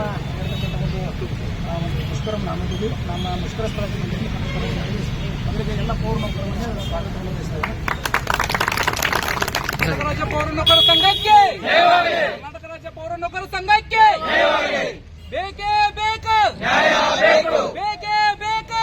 ಮುಷ್ಕರ ಮಾಡಿದ್ದೀವಿ. ನಮ್ಮ ಮುಷ್ಕರ ಸ್ಥಳಕ್ಕೆ ಅವರಿಗೆ ಎಲ್ಲ ಪೌರ ನೌಕರರನ್ನು ಸ್ವಾಗತವನ್ನು ಬಯಸ್ತೇವೆ. ಕರ್ನಾಟಕ ರಾಜ್ಯ ಪೌರ ನೌಕರ ಸಂಘಕ್ಕೆ ಕರ್ನಾಟಕ ರಾಜ್ಯ ಪೌರ ನೌಕರ ಸಂಘಕ್ಕೆ ಬೇಕೇ ಬೇಕು, ಬೇಕೇ ಬೇಕು,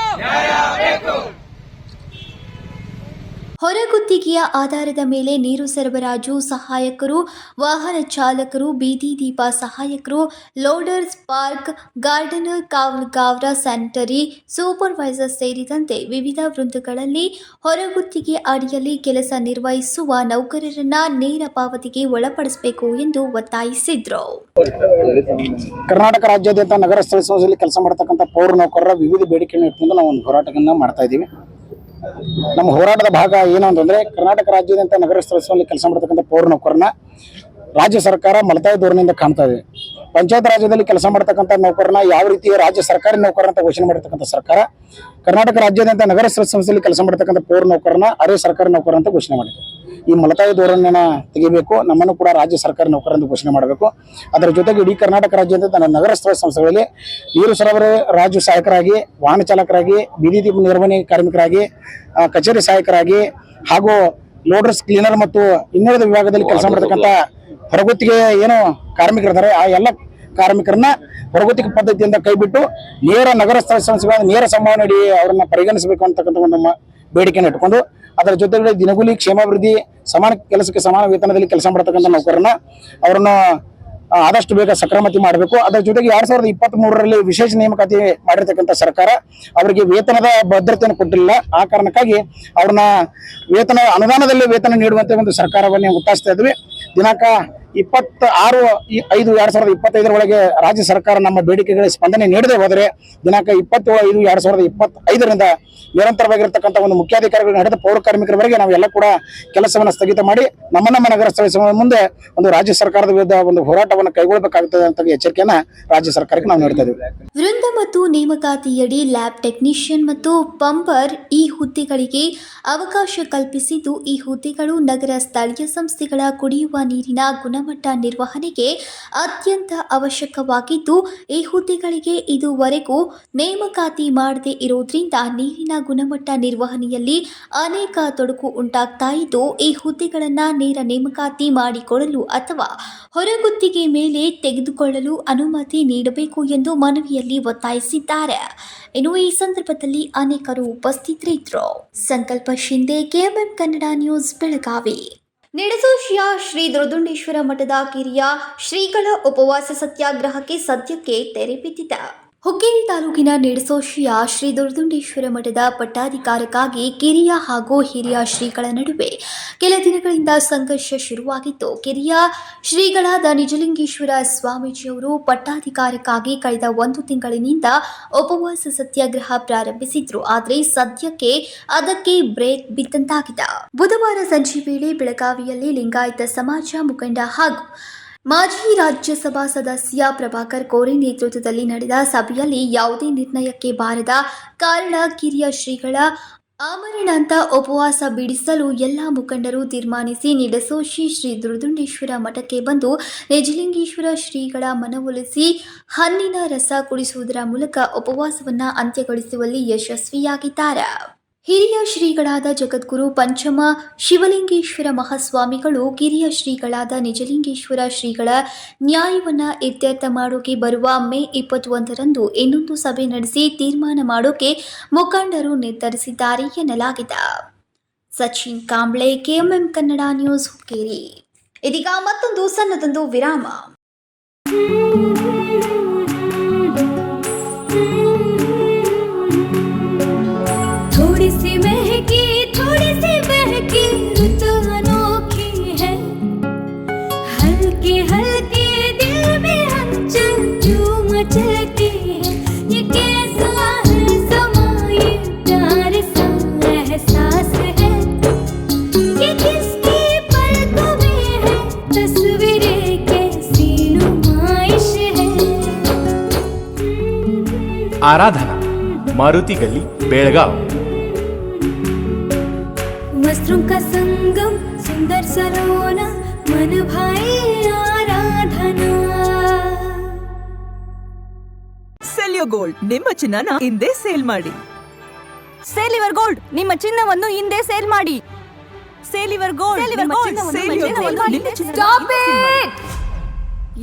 ಹೊರಗುತ್ತಿಗೆಯ ಆಧಾರದ ಮೇಲೆ ನೀರು ಸರಬರಾಜು ಸಹಾಯಕರು, ವಾಹನ ಚಾಲಕರು, ಬೀದಿ ದೀಪ ಸಹಾಯಕರು, ಲೋಡರ್, ಸ್ಪಾರ್ಕ್ ಗಾರ್ಡನರ್, ಕಾವಲುಗಾರ, ಸ್ಯಾನಿಟರಿ ಸೂಪರ್ವೈಸರ್ ಸೇರಿದಂತೆ ವಿವಿಧ ವೃಂದಗಳಲ್ಲಿ ಹೊರಗುತ್ತಿಗೆ ಅಡಿಯಲ್ಲಿ ಕೆಲಸ ನಿರ್ವಹಿಸುವ ನೌಕರರನ್ನ ನೇರ ಪಾವತಿಗೆ ಒಳಪಡಿಸಬೇಕು ಎಂದು ಒತ್ತಾಯಿಸಿದರು. ಕರ್ನಾಟಕ ರಾಜ್ಯಾದ್ಯಂತ ನಗರ ಸ್ಥಳೀಯ ಸಂಸ್ಥೆಯಲ್ಲಿ ಕೆಲಸ ಮಾಡತಕ್ಕಂಥ ಪೌರ ನೌಕರರ ವಿವಿಧ ಬೇಡಿಕೆಗಳನ್ನು ಇಟ್ಕೊಂಡು ನಾವು ಒಂದು ಹೋರಾಟವನ್ನು ಮಾಡ್ತಾ ಇದ್ದೀವಿ. ನಮ್ಮ ಹೋರಾಟದ ಭಾಗ ಏನು ಅಂತಂದ್ರೆ, ಕರ್ನಾಟಕ ರಾಜ್ಯಾದ್ಯಂತ ನಗರ ಸ್ಥಳೀಯ ಸಂಸ್ಥೆಯಲ್ಲಿ ಕೆಲಸ ಮಾಡತಕ್ಕಂಥ ಪೌರ ನೌಕರನ್ನ ರಾಜ್ಯ ಸರ್ಕಾರ ಮಲತಾಯಿ ಧೋರಣೆಯಿಂದ ಕಾಣ್ತಾ ಇದೆ. ಪಂಚಾಯತ್ ರಾಜ್ಯದಲ್ಲಿ ಕೆಲಸ ಮಾಡತಕ್ಕಂಥ ನೌಕರನ್ನ ಯಾವ ರೀತಿ ರಾಜ್ಯ ಸರ್ಕಾರಿ ನೌಕರ ಅಂತ ಘೋಷಣೆ ಮಾಡಿರ್ತಕ್ಕಂಥ ಸರ್ಕಾರ, ಕರ್ನಾಟಕ ರಾಜ್ಯಾದ್ಯಂತ ನಗರ ಸ್ಥಳೀಯ ಸಂಸ್ಥೆಯಲ್ಲಿ ಕೆಲಸ ಮಾಡತಕ್ಕಂಥ ಪೌರ ನೌಕರನ್ನ ಅರೆ ಸರ್ಕಾರಿ ನೌಕರ ಅಂತ ಘೋಷಣೆ ಮಾಡಿದೆ. ಈ ಮಲತಾಯಿ ಧೋರಣೆನ ತೆಗಿಬೇಕು, ನಮ್ಮನ್ನು ಕೂಡ ರಾಜ್ಯ ಸರ್ಕಾರಿ ನೌಕರ ಎಂದು ಘೋಷಣೆ ಮಾಡಬೇಕು. ಅದರ ಜೊತೆಗೆ ಇಡೀ ಕರ್ನಾಟಕ ರಾಜ್ಯಾದ್ಯಂತ ನಗರ ಸ್ಥಳೀಯ ಸಂಸ್ಥೆಗಳಲ್ಲಿ ನೀರು ಸರಬರಾಜು ಸಹಾಯಕರಾಗಿ, ವಾಹನ ಚಾಲಕರಾಗಿ, ಬೀದಿ ದೀಪ ನಿರ್ವಹಣೆ ಕಾರ್ಮಿಕರಾಗಿ, ಕಚೇರಿ ಸಹಾಯಕರಾಗಿ ಹಾಗೂ ಲೋಡರ್ಸ್, ಕ್ಲೀನರ್ ಮತ್ತು ಇನ್ನುಳಿದ ವಿಭಾಗದಲ್ಲಿ ಕೆಲಸ ಮಾಡತಕ್ಕಂಥ ಹೊರಗುತ್ತಿಗೆ ಏನು ಕಾರ್ಮಿಕರಿದ್ದಾರೆ ಆ ಎಲ್ಲ ಕಾರ್ಮಿಕರನ್ನ ಹೊರಗುತ್ತಿಗೆ ಪದ್ಧತಿಯಿಂದ ಕೈಬಿಟ್ಟು ನೇರ ನಗರ ಸ್ಥಳೀಯ ಸಂಸ್ಥೆಗಳ ನೇರ ಸಂಭಾವನೆ ಅಡಿ ಅವರನ್ನ ಪರಿಗಣಿಸಬೇಕು ಅಂತಕ್ಕಂಥ ಒಂದು ಬೇಡಿಕೆಯನ್ನು ಇಟ್ಕೊಂಡು, ಅದರ ಜೊತೆಗೆ ದಿನಗೂಲಿ, ಕ್ಷೇಮಾಭಿವೃದ್ಧಿ, ಸಮಾನ ಕೆಲಸಕ್ಕೆ ಸಮಾನ ವೇತನದಲ್ಲಿ ಕೆಲಸ ಮಾಡತಕ್ಕಂಥ ನೌಕರನ್ನ ಅವರನ್ನು ಆದಷ್ಟು ಬೇಗ ಸಕ್ರಮತೆ ಮಾಡಬೇಕು. ಅದರ ಜೊತೆಗೆ 2023ರಲ್ಲಿ ವಿಶೇಷ ನೇಮಕಾತಿ ಮಾಡಿರ್ತಕ್ಕಂಥ ಸರ್ಕಾರ ಅವರಿಗೆ ವೇತನದ ಭದ್ರತೆಯನ್ನು ಕೊಟ್ಟಿಲ್ಲ. ಆ ಕಾರಣಕ್ಕಾಗಿ ಅವ್ರನ್ನ ಅನುದಾನದಲ್ಲಿ ವೇತನ ನೀಡುವಂತೆ ಒಂದು ಸರ್ಕಾರವನ್ನೇ ಒತ್ತಾಯಿಸ್ತಾ ಇದ್ವಿ. ದಿನಾಂಕ 26/5/2025 ಒಳಗೆ ರಾಜ್ಯ ಸರ್ಕಾರ ನಮ್ಮ ಬೇಡಿಕೆಗಳಿಗೆ ಸ್ಪಂದನೆ ನೀಡದೆ ಹೋದರೆ ದಿನಾಂಕ 27/5/2025ರಿಂದ ನಿರಂತರವಾಗಿರ್ತಕ್ಕಂಥ ಒಂದು ಮುಖ್ಯಾಧಿಕಾರಿಗಳು ನಡೆದ ಪೌರ ಕಾರ್ಮಿಕರವರೆಗೆ ನಾವೆಲ್ಲ ಕೂಡ ಕೆಲಸವನ್ನು ಸ್ಥಗಿತ ಮಾಡಿ ನಮ್ಮ ನಗರ ಸ್ಥಳೀಯ ಮುಂದೆ ಒಂದು ರಾಜ್ಯ ಸರ್ಕಾರದ ವಿರುದ್ಧ ಒಂದು ಹೋರಾಟವನ್ನು ಕೈಗೊಳ್ಳಬೇಕಾಗುತ್ತದೆ ಅಂತ ಎಚ್ಚರಿಕೆಯನ್ನ ರಾಜ್ಯ ಸರ್ಕಾರಕ್ಕೆ ನಾವು ನೀಡ್ತಾ ಇದ್ದೀವಿ. ವೃಂದ ಮತ್ತು ನೇಮಕಾತಿಯಡಿ ಲ್ಯಾಬ್ ಟೆಕ್ನಿಷಿಯನ್ ಮತ್ತು ಪಂಪರ್ ಈ ಹುದ್ದೆಗಳಿಗೆ ಅವಕಾಶ ಕಲ್ಪಿಸಿದ್ದು, ಈ ಹುದ್ದೆಗಳು ನಗರ ಸ್ಥಳೀಯ ಸಂಸ್ಥೆಗಳ ಕುಡಿಯುವ ನೀರಿನ ಗುಣಮಟ್ಟ ನಿರ್ವಹಣೆಗೆ ಅತ್ಯಂತ ಅವಶ್ಯಕವಾಗಿದ್ದು, ಈ ಹುದ್ದೆಗಳಿಗೆ ಇದುವರೆಗೂ ನೇಮಕಾತಿ ಮಾಡದೇ ಇರೋದ್ರಿಂದ ನೀರಿನ ಗುಣಮಟ್ಟ ನಿರ್ವಹಣೆಯಲ್ಲಿ ಅನೇಕ ತೊಡಕು ಉಂಟಾಗ್ತಾ ಇದ್ದು, ಈ ಹುದ್ದೆಗಳನ್ನು ನೇರ ನೇಮಕಾತಿ ಮಾಡಿಕೊಳ್ಳಲು ಅಥವಾ ಹೊರಗುತ್ತಿಗೆ ಮೇಲೆ ತೆಗೆದುಕೊಳ್ಳಲು ಅನುಮತಿ ನೀಡಬೇಕು ಎಂದು ಮನವಿಯಲ್ಲಿ ಒತ್ತಾಯಿಸಿದ್ದಾರೆ. ಇನ್ನು ಈ ಸಂದರ್ಭದಲ್ಲಿ ಅನೇಕರು ಉಪಸ್ಥಿತರಿದ್ದರು. ಸಂಕಲ್ಪ ಶಿಂದೆ, ಕೆಎಂಎಂ ಕನ್ನಡ ನ್ಯೂಸ್, ಬೆಳಗಾವಿ. ನಿಡಸೋಶಿಯ ಶ್ರೀ ದುರ್ದುಂಡೇಶ್ವರ ಮಠದ ಕಿರಿಯ ಶ್ರೀಗಳ ಉಪವಾಸ ಸತ್ಯಾಗ್ರಹಕ್ಕೆ ಸದ್ಯಕ್ಕೆ ತೆರೆ ಬಿದ್ದಿದೆ. ಹುಕ್ಕೇರಿ ತಾಲೂಕಿನ ನಿಡಸೋಶಿಯ ಶ್ರೀ ದುರ್ದುಂಡೇಶ್ವರ ಮಠದ ಪಟ್ಟಾಧಿಕಾರಕ್ಕಾಗಿ ಕಿರಿಯ ಹಾಗೂ ಹಿರಿಯ ಶ್ರೀಗಳ ನಡುವೆ ಕೆಲ ದಿನಗಳಿಂದ ಸಂಘರ್ಷ ಶುರುವಾಗಿತ್ತು. ಕಿರಿಯ ಶ್ರೀಗಳಾದ ನಿಜಲಿಂಗೇಶ್ವರ ಸ್ವಾಮೀಜಿಯವರು ಪಟ್ಟಾಧಿಕಾರಕ್ಕಾಗಿ ಕಳೆದ 1 ತಿಂಗಳಿನಿಂದ ಉಪವಾಸ ಸತ್ಯಾಗ್ರಹ ಪ್ರಾರಂಭಿಸಿದ್ರು. ಆದರೆ ಸದ್ಯಕ್ಕೆ ಅದಕ್ಕೆ ಬ್ರೇಕ್ ಬಿದ್ದಂತಾಗಿದೆ. ಬುಧವಾರ ಸಂಜೆ ವೇಳೆ ಬೆಳಗಾವಿಯಲ್ಲಿ ಲಿಂಗಾಯತ ಸಮಾಜ ಮುಖಂಡ ಹಾಗೂ ಮಾಜಿ ರಾಜ್ಯಸಭಾ ಸದಸ್ಯ ಪ್ರಭಾಕರ್ ಕೋರೆ ನೇತೃತ್ವದಲ್ಲಿ ನಡೆದ ಸಭೆಯಲ್ಲಿ ಯಾವುದೇ ನಿರ್ಣಯಕ್ಕೆ ಬಾರದ ಕಾರಣ ಕಿರಿಯ ಶ್ರೀಗಳ ಆಮರಣಾಂತ ಉಪವಾಸ ಬಿಡಿಸಲು ಎಲ್ಲ ಮುಖಂಡರು ತೀರ್ಮಾನಿಸಿ ನಿಡಸೋಶಿ ಶ್ರೀ ದುರ್ದುಂಡೇಶ್ವರ ಮಠಕ್ಕೆ ಬಂದು ನಿಜಲಿಂಗೇಶ್ವರ ಶ್ರೀಗಳ ಮನವೊಲಿಸಿ ಹಣ್ಣಿನ ರಸ ಕುಡಿಸುವುದರ ಮೂಲಕ ಉಪವಾಸವನ್ನು ಅಂತ್ಯಗೊಳಿಸುವಲ್ಲಿ ಯಶಸ್ವಿಯಾಗಿದ್ದಾರೆ. ಹಿರಿಯ ಶ್ರೀಗಳಾದ ಜಗದ್ಗುರು ಪಂಚಮ ಶಿವಲಿಂಗೇಶ್ವರ ಮಹಾಸ್ವಾಮಿಗಳು ಕಿರಿಯ ಶ್ರೀಗಳಾದ ನಿಜಲಿಂಗೇಶ್ವರ ಶ್ರೀಗಳ ನ್ಯಾಯವನ್ನು ಇತ್ಯರ್ಥ ಮಾಡೋಕೆ ಬರುವ ಮೇ 21ರಂದು ಇನ್ನೊಂದು ಸಭೆ ನಡೆಸಿ ತೀರ್ಮಾನ ಮಾಡೋಕೆ ಮುಖಂಡರು ನಿರ್ಧರಿಸಿದ್ದಾರೆ ಎನ್ನಲಾಗಿದೆ. Sachin Kamble, KMM Kannada news, Hukkeri. ಇದೀಗ ಮತ್ತೊಂದು ಸಣ್ಣದೊಂದು ವಿರಾಮ. थोड़ी सी बहकी रुत अनोखी है, हल्के हल्के दिल में हलचल जो मचलती है, ये कैसा है समा, ये प्यार सा एहसास है, ये किसकी पलकों में है तस्वीरें, कैसी नुमाइश है. आराधना, मारुति गली, बेळगाव. वस्त्रों का संगम, सुंदर सलोना, मन भाई आराधना. ಸೆಲ್ಯೋ ಗೋಲ್ಡ್, ನಿಮ್ಮ ಚಿನ್ನನ ಹಿಂದೆ ಸೇಲ್ ಮಾಡಿ. ಸೇಲಿವರ್ ಗೋಲ್ಡ್, ನಿಮ್ಮ ಚಿನ್ನವನ್ನು ಹಿಂದೆ ಸೇಲ್ ಮಾಡಿ. ಸೇಲಿವರ್ ಗೋಲ್ಡ್,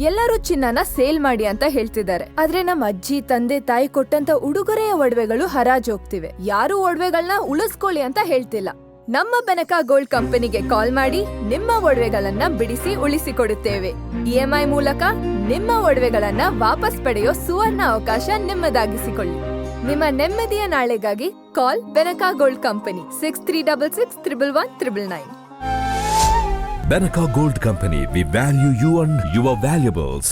ಎಲ್ಲರೂ ಚಿನ್ನನ ಸೇಲ್ ಮಾಡಿ ಅಂತ ಹೇಳ್ತಿದ್ದಾರೆ. ಆದ್ರೆ ನಮ್ಮ ಅಜ್ಜಿ ತಂದೆ ತಾಯಿ ಕೊಟ್ಟಂತ ಉಡುಗೊರೆಯ ಒಡವೆಗಳು ಹರಾಜ್ ಹೋಗ್ತಿವೆ. ಯಾರು ಒಡವೆಗಳನ್ನ ಉಳಿಸ್ಕೊಳ್ಳಿ ಅಂತ ಹೇಳ್ತಿಲ್ಲ. ನಮ್ಮ ಬೆನಕ ಗೋಲ್ಡ್ ಕಂಪನಿಗೆ ಕಾಲ್ ಮಾಡಿ ನಿಮ್ಮ ಒಡವೆಗಳನ್ನ ಬಿಡಿಸಿ ಉಳಿಸಿಕೊಡುತ್ತೇವೆ. EMI ಮೂಲಕ ನಿಮ್ಮ ಒಡವೆಗಳನ್ನ ವಾಪಸ್ ಪಡೆಯೋ ಸುವರ್ಣ ಅವಕಾಶ ನಿಮ್ಮದಾಗಿಸಿಕೊಳ್ಳಿ. ನಿಮ್ಮ ನೆಮ್ಮದಿಯ ನಾಳೆಗಾಗಿ call Benaka Gold Company 6366 Benaka Gold Company, we value you and your valuables.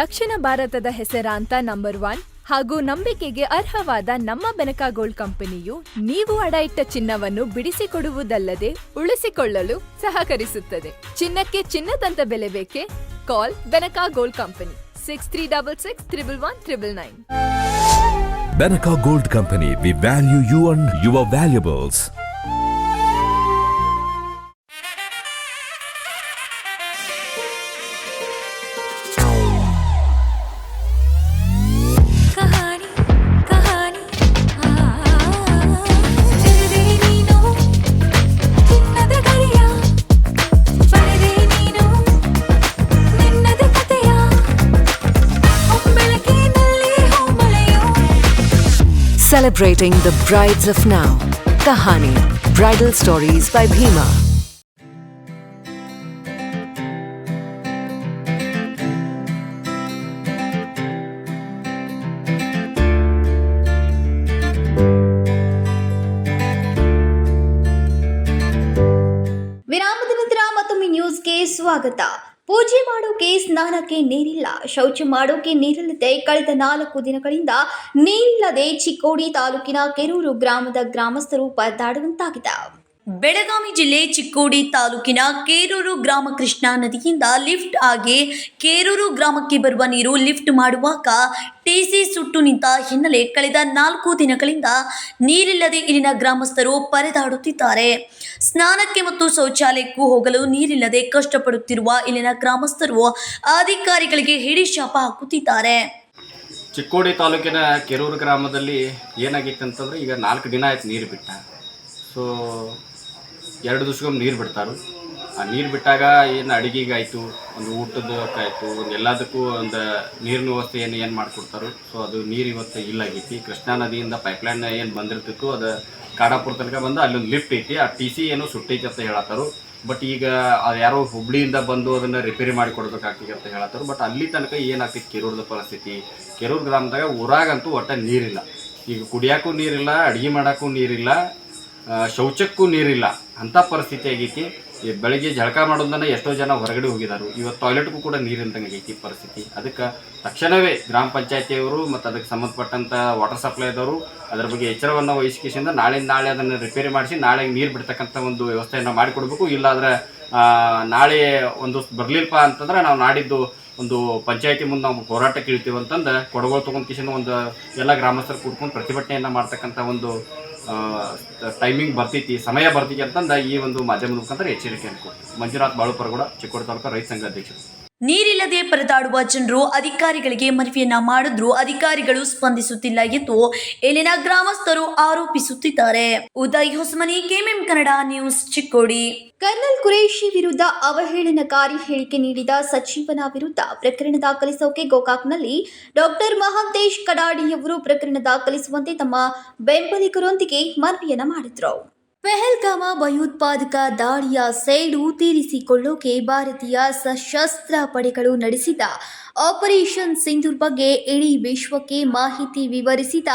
ದಕ್ಷಿಣ ಭಾರತದ ಹೆಸರಾಂತ ನಂಬರ್ 1 ಹಾಗೂ ನಂಬಿಕೆಗೆ ಅರ್ಹವಾದ ನಮ್ಮ ಬೆನಕ ಗೋಲ್ಡ್ ಕಂಪನಿಯು ನೀವು ಅಡ ಇಟ್ಟ ಚಿನ್ನವನ್ನು ಬಿಡಿಸಿಕೊಡುವುದಲ್ಲದೆ ಉಳಿಸಿಕೊಳ್ಳಲು ಸಹಕರಿಸುತ್ತದೆ. ಚಿನ್ನಕ್ಕೆ ಚಿನ್ನದಂತ ಬೆಲೆ ಬೇಕೆ? Call Benaka Gold Company 6366 Benaka Gold Company, we value you and your valuables. Celebrating the brides of now. Kahani, Bridal Stories by Bhima. ವಿರಾಮದ ನಂತರ ಮತ್ತೊಮ್ಮೆ ನ್ಯೂಸ್ಗೆ ಸ್ವಾಗತ. ಪೂಜೆ ಮಾಡೋಕೆ ಸ್ನಾನಕ್ಕೆ ನೀರಿಲ್ಲ, ಶೌಚ ಮಾಡೋಕೆ ನೀರಿಲ್ಲದೆ ಕಳೆದ 4 ದಿನಗಳಿಂದ ನೀರಿಲ್ಲದೆ ಚಿಕ್ಕೋಡಿ ತಾಲೂಕಿನ ಕೆರೂರು ಗ್ರಾಮದ ಗ್ರಾಮಸ್ಥರು ಪರದಾಡುವಂತಾಗಿದೆ. ಬೆಳಗಾವಿ ಜಿಲ್ಲೆ ಚಿಕ್ಕೋಡಿ ತಾಲೂಕಿನ ಕೇರೂರು ಗ್ರಾಮ ಕೃಷ್ಣಾ ನದಿಯಿಂದ ಲಿಫ್ಟ್ ಆಗಿ ಕೇರೂರು ಗ್ರಾಮಕ್ಕೆ ಬರುವ ನೀರು ಲಿಫ್ಟ್ ಮಾಡುವಾಗ ಟಿಸಿ ಸುಟ್ಟು ನಿಂತ ಹಿನ್ನೆಲೆ ಕಳೆದ 4 ದಿನಗಳಿಂದ ನೀರಿಲ್ಲದೆ ಇಲ್ಲಿನ ಗ್ರಾಮಸ್ಥರು ಪರದಾಡುತ್ತಿದ್ದಾರೆ. ಸ್ನಾನಕ್ಕೆ ಮತ್ತು ಶೌಚಾಲಯಕ್ಕೂ ಹೋಗಲು ನೀರಿಲ್ಲದೆ ಕಷ್ಟಪಡುತ್ತಿರುವ ಇಲ್ಲಿನ ಗ್ರಾಮಸ್ಥರು ಅಧಿಕಾರಿಗಳಿಗೆ ಹಿಡಿಶಾಪ ಹಾಕುತ್ತಿದ್ದಾರೆ. ಚಿಕ್ಕೋಡಿ ತಾಲೂಕಿನ ಕೆರೂರು ಗ್ರಾಮದಲ್ಲಿ ಏನಾಗಿತ್ತು ಅಂತಂದ್ರೆ, ಈಗ 4 ದಿನ ಆಯ್ತು ನೀರು ಬಿಟ್ಟ. ಸೊ 2 ದಿವಸಕ್ಕೊಮ್ಮೆ ನೀರು ಬಿಡ್ತಾರೆ. ಆ ನೀರು ಬಿಟ್ಟಾಗ ಏನು ಅಡುಗೆಗಾಯಿತು, ಒಂದು ಊಟದಕ್ಕಾಯಿತು, ಒಂದು ಎಲ್ಲದಕ್ಕೂ ಒಂದು ನೀರಿನ ವ್ಯವಸ್ಥೆ ಏನು ಮಾಡಿಕೊಡ್ತಾರೆ. ಸೊ ಅದು ನೀರು ಇವತ್ತು ಇಲ್ಲಾಗೈತಿ. ಕೃಷ್ಣಾ ನದಿಯಿಂದ ಪೈಪ್ಲೈನ್ ಏನು ಬಂದಿರ್ತಿತ್ತು ಅದು ಕಾಡಾಪುರ ತನಕ ಬಂದು ಅಲ್ಲೊಂದು ಲಿಫ್ಟ್ ಐತಿ. ಆ TC ಏನೋ ಸುಟ್ಟೈತಿ ಅಂತ ಹೇಳತ್ತಾರು. ಬಟ್ ಈಗ ಅದು ಯಾರೋ ಹುಬ್ಳಿಯಿಂದ ಬಂದು ಅದನ್ನು ರಿಪೇರಿ ಮಾಡಿ ಕೊಡ್ಬೇಕಾಗ್ತದೆ ಅಂತ ಹೇಳತ್ತಾರು. ಬಟ್ ಅಲ್ಲಿ ತನಕ ಏನಾಗ್ತೈತಿ ಕೆರೂರದ ಪರಿಸ್ಥಿತಿ, ಕೆರೂರು ಗ್ರಾಮದಾಗ ಊರಾಗಂತೂ ಒಟ್ಟ ನೀರಿಲ್ಲ. ಈಗ ಕುಡಿಯೋಕ್ಕೂ ನೀರಿಲ್ಲ, ಅಡುಗೆ ಮಾಡೋಕ್ಕೂ ನೀರಿಲ್ಲ, ಶೌಚಕ್ಕೂ ನೀರಿಲ್ಲ, ಅಂಥ ಪರಿಸ್ಥಿತಿ ಆಗೈತಿ. ಬೆಳಗ್ಗೆ ಜಳಕ ಮಾಡೋದನ್ನ ಎಷ್ಟೋ ಜನ ಹೊರಗಡೆ ಹೋಗಿದ್ದಾರೆ. ಇವತ್ತು ಟಾಯ್ಲೆಟ್ಗೂ ಕೂಡ ನೀರಿಲ್ದಂಗೆ ಆಗೈತಿ ಪರಿಸ್ಥಿತಿ. ಅದಕ್ಕೆ ತಕ್ಷಣವೇ ಗ್ರಾಮ ಪಂಚಾಯತಿಯವರು ಮತ್ತು ಅದಕ್ಕೆ ಸಂಬಂಧಪಟ್ಟಂಥ ವಾಟರ್ ಸಪ್ಲೈದವರು ಅದರ ಬಗ್ಗೆ ಎಚ್ಚರವನ್ನು ವಹಿಸಿಕೆಯಿಂದ ನಾಳೆ ಅದನ್ನು ರಿಪೇರಿ ಮಾಡಿಸಿ ನಾಳೆ ನೀರು ಬಿಡ್ತಕ್ಕಂಥ ಒಂದು ವ್ಯವಸ್ಥೆಯನ್ನು ಮಾಡಿಕೊಡ್ಬೇಕು. ಇಲ್ಲಾಂದ್ರೆ ನಾಳೆ ಒಂದು ಬರಲಿಲ್ಲಪ್ಪ ಅಂತಂದ್ರೆ ನಾವು ನಾಡಿದ್ದು ಒಂದು ಪಂಚಾಯತಿ ಮುಂದೆ ನಾವು ಹೋರಾಟಕ್ಕೆ ಇಳ್ತೀವಿ ಅಂತಂದು ಕೊಡಗೋಳು ತೊಗೊಂಡು ಕಿಶನ್ ಒಂದು ಎಲ್ಲ ಗ್ರಾಮಸ್ಥರು ಕೂಡ್ಕೊಂಡು ಪ್ರತಿಭಟನೆಯನ್ನು ಮಾಡ್ತಕ್ಕಂಥ ಒಂದು ಟೈಮಿಂಗ್ ಬರ್ತೈತಿ, ಸಮಯ ಬರ್ತೈತಿ ಅಂತಂದು ಈ ಒಂದು ಮಾಧ್ಯಮದ ಮುಖಾಂತರ ಎಚ್ಚರಿಕೆಯನ್ನು ಕೊಡ್ತೀವಿ. ಮಂಜುನಾಥ್ ಬಾಳುಪರಗೌಡ, ಚಿಕ್ಕೋಡಿ ತಾಲೂಕು ರೈತ ಸಂಘ ಅಧ್ಯಕ್ಷರು. ನೀರಿಲ್ಲದೆ ಪರದಾಡುವ ಜನರು ಅಧಿಕಾರಿಗಳಿಗೆ ಮನವಿಯನ್ನ ಮಾಡಿದ್ರು ಅಧಿಕಾರಿಗಳು ಸ್ಪಂದಿಸುತ್ತಿಲ್ಲ ಎಂದು ಇಲ್ಲಿನ ಗ್ರಾಮಸ್ಥರು ಆರೋಪಿಸುತ್ತಿದ್ದಾರೆ. Uday Hosamani, KMM Kannada news, Chikkodi. Colonel Qureshi ವಿರುದ್ಧ ಅವಹೇಳನಕಾರಿ ಹೇಳಿಕೆ ನೀಡಿದ ಸಚಿವನ ವಿರುದ್ಧ ಪ್ರಕರಣ ದಾಖಲಿಸೋಕೆ ಗೋಕಾಕ್ನಲ್ಲಿ ಡಾಕ್ಟರ್ ಮಹಾಂತೇಶ್ ಕಡಾಡಿಯವರು ಪ್ರಕರಣ ದಾಖಲಿಸುವಂತೆ ತಮ್ಮ ಬೆಂಬಲಿಗರೊಂದಿಗೆ ಮನವಿಯನ್ನ ಮಾಡಿದ್ರು. ಪೆಹಲ್ಗಾಮ ಭಯೋತ್ಪಾದಕ ದಾಳಿಯ ಸೇಡು ತೀರಿಸಿಕೊಳ್ಳೋಕೆ ಭಾರತೀಯ ಸಶಸ್ತ್ರ ಪಡೆಗಳು ನಡೆಸಿದ ಆಪರೇಷನ್ ಸಿಂಧೂರ್ ಬಗ್ಗೆ ಇಡೀ ವಿಶ್ವಕ್ಕೆ ಮಾಹಿತಿ ವಿವರಿಸಿದ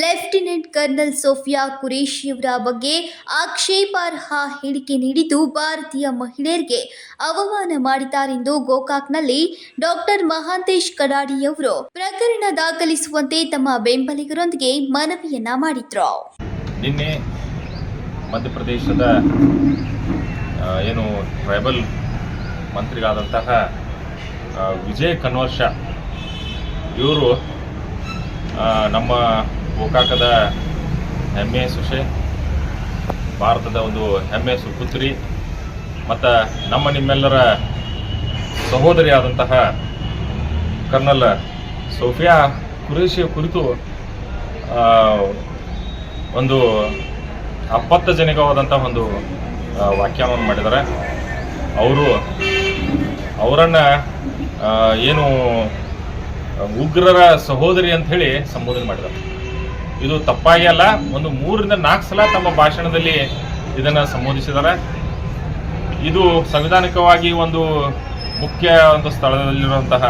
ಲೆಫ್ಟಿನೆಂಟ್ ಕರ್ನಲ್ ಸೋಫಿಯಾ ಕುರೇಶಿಯವರ ಬಗ್ಗೆ ಆಕ್ಷೇಪಾರ್ಹ ಹೇಳಿಕೆ ನೀಡಿದ್ದು ಭಾರತೀಯ ಮಹಿಳೆಯರಿಗೆ ಅವಮಾನ ಮಾಡಿದ್ದಾರೆಂದು ಗೋಕಾಕ್ನಲ್ಲಿ ಡಾಕ್ಟರ್ ಮಹಾಂತೇಶ್ ಕಡಾಡಿಯವರು ಪ್ರಕರಣ ದಾಖಲಿಸುವಂತೆ ತಮ್ಮ ಬೆಂಬಲಿಗರೊಂದಿಗೆ ಮನವಿಯನ್ನ ಮಾಡಿದ್ರು. ನಿನ್ನೆ ಮಧ್ಯಪ್ರದೇಶದ ಏನು ಟ್ರೈಬಲ್ ಮಂತ್ರಿಗಳಾದಂತಹ ವಿಜಯ್ ಕನ್ವರ್ಷ ಇವರು ನಮ್ಮ ಗೋಕಾಕದ ಹೆಮ್ಮೆಯ ಸೊಸೆ, ಭಾರತದ ಒಂದು ಹೆಮ್ಮೆಯ ಸುಪುತ್ರಿ ಮತ್ತು ನಿಮ್ಮೆಲ್ಲರ ಸಹೋದರಿಯಾದಂತಹ ಕರ್ನಲ್ ಸೋಫಿಯಾ ಕುರೇಶಿಯ ಕುರಿತು ಒಂದು ಅಪತ್ತಜನಕವಾದಂಥ ಒಂದು ವ್ಯಾಖ್ಯಾನವನ್ನು ಮಾಡಿದ್ದಾರೆ. ಅವರನ್ನು ಏನು ಉಗ್ರರ ಸಹೋದರಿ ಅಂಥೇಳಿ ಸಂಬೋಧನೆ ಮಾಡಿದ್ದಾರೆ. ಇದು ತಪ್ಪಾಗಿ ಅಲ್ಲ, ಒಂದು 3 ರಿಂದ 4 ಸಲ ತಮ್ಮ ಭಾಷಣದಲ್ಲಿ ಇದನ್ನು ಸಂಬೋಧಿಸಿದ್ದಾರೆ. ಇದು ಸಂವಿಧಾನಿಕವಾಗಿ ಒಂದು ಮುಖ್ಯ ಒಂದು ಸ್ಥಳದಲ್ಲಿರುವಂತಹ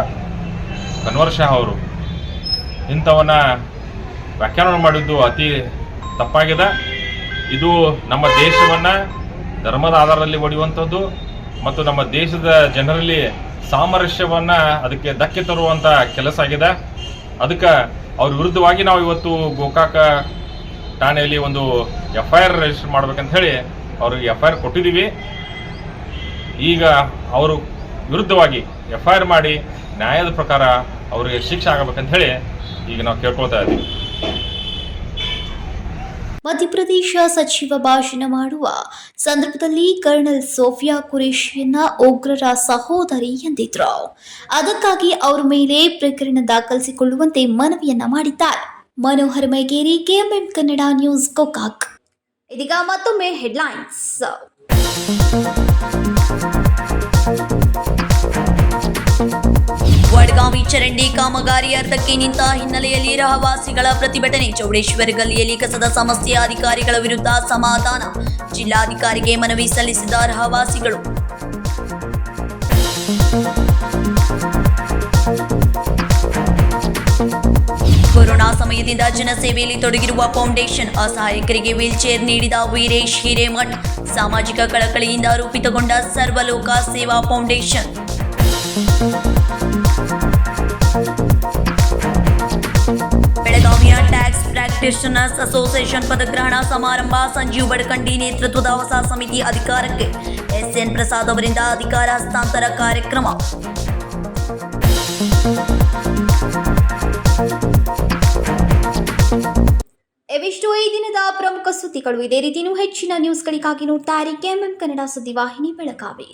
ಕನ್ವರ್ ಶಾ ಅವರು ಇಂಥವನ್ನ ವ್ಯಾಖ್ಯಾನ ಮಾಡಿದ್ದು ಅತಿ ತಪ್ಪಾಗಿದೆ. ಇದು ನಮ್ಮ ದೇಶವನ್ನು ಧರ್ಮದ ಆಧಾರದಲ್ಲಿ ಒಡೆಯುವಂಥದ್ದು ಮತ್ತು ನಮ್ಮ ದೇಶದ ಜನರಲ್ಲಿ ಸಾಮರಸ್ಯವನ್ನು ಅದಕ್ಕೆ ಧಕ್ಕೆ ತರುವಂಥ ಕೆಲಸ ಆಗಿದೆ. ಅದಕ್ಕೆ ಅವ್ರ ವಿರುದ್ಧವಾಗಿ ನಾವು ಇವತ್ತು ಗೋಕಾಕ ಠಾಣೆಯಲ್ಲಿ ಒಂದು FIR ರಿಜಿಸ್ಟರ್ ಮಾಡ್ಬೇಕಂತ ಹೇಳಿ ಅವ್ರಿಗೆ FIR ಕೊಟ್ಟಿದ್ದೀವಿ. ಈಗ ಅವರು ವಿರುದ್ಧವಾಗಿ FIR ಮಾಡಿ ನ್ಯಾಯದ ಪ್ರಕಾರ ಅವರಿಗೆ ಶಿಕ್ಷೆ ಆಗಬೇಕಂತ ಹೇಳಿ ಈಗ ನಾವು ಕೇಳ್ಕೊಳ್ತಾ ಇದ್ದೀವಿ. ಮಧ್ಯಪ್ರದೇಶ ಸಚಿವ ಭಾಷಣ ಮಾಡುವ ಸಂದರ್ಭದಲ್ಲಿ ಕರ್ನಲ್ ಸೋಫಿಯಾ ಕುರೇಶಿಯನ್ನ ಉಗ್ರರ ಸಹೋದರಿ ಎಂದಿದ್ರು. ಅದಕ್ಕಾಗಿ ಅವರ ಮೇಲೆ ಪ್ರಕರಣ ದಾಖಲಿಸಿಕೊಳ್ಳುವಂತೆ ಮನವಿಯನ್ನ ಮಾಡಿದ್ದಾರೆ. Manohar Maigeri, KMM Kannada news, Gokak. ಇದೀಗ ಮತ್ತೊಮ್ಮೆ ಹೆಡ್ಲೈನ್ಸ್. ವಡ್ಗಾವಿ ಚರಂಡಿ ಕಾಮಗಾರಿ ಅರ್ಧಕ್ಕೆ ನಿಂತ ಹಿನ್ನೆಲೆಯಲ್ಲಿ ರಹವಾಸಿಗಳ ಪ್ರತಿಭಟನೆ. ಚೌಡೇಶ್ವರ ಗಲ್ಲಿಯಲ್ಲಿ ಕಸದ ಸಮಸ್ಯೆ, ಅಧಿಕಾರಿಗಳ ವಿರುದ್ಧ ಸಮಾಧಾನ. ಜಿಲ್ಲಾಧಿಕಾರಿಗೆ ಮನವಿ ಸಲ್ಲಿಸಿದ ರಹವಾಸಿಗಳು. ಕೊರೋನಾ ಸಮಯದಿಂದ ಜನಸೇವೆಯಲ್ಲಿ ತೊಡಗಿರುವ ಫೌಂಡೇಶನ್, ಅಸಹಾಯಕರಿಗೆ ವೀಲ್ಚೇರ್ ನೀಡಿದ ವೀರೇಶ್ ಹಿರೇಮಠ್. ಸಾಮಾಜಿಕ ಕಳಕಳಿಯಿಂದ ರೂಪಿತಗೊಂಡ ಸರ್ವಲೋಕ ಸೇವಾ ಫೌಂಡೇಶನ್. ಬೆಳಗಾವಿಯ ಟ್ಯಾಕ್ಸ್ ಪ್ರಾಕ್ಟೀಷನರ್ಸ್ ಅಸೋಸಿಯೇಷನ್ ಪದಗ್ರಹಣ ಸಮಾರಂಭ. ಸಂಜೀವ್ ಬಡಕಂಡಿ ನೇತೃತ್ವದ ಹೊಸ ಸಮಿತಿ ಅಧಿಕಾರಕ್ಕೆ. SN ಪ್ರಸಾದ್ ಅವರಿಂದ ಅಧಿಕಾರ ಹಸ್ತಾಂತರ ಕಾರ್ಯಕ್ರಮ. ಇವಿಷ್ಟು ಈ ದಿನದ ಪ್ರಮುಖ ಸುದ್ದಿಗಳು. ಇದೇ ರೀತಿ ಹೆಚ್ಚಿನ ನ್ಯೂಸ್ಗಳಿಗಾಗಿ ನೋಡ್ತಾ ಇರಿ ಕೆಎಂಎಂ ಕನ್ನಡ ಸುದ್ದಿವಾಹಿನಿ ಬೆಳಗಾವಿ.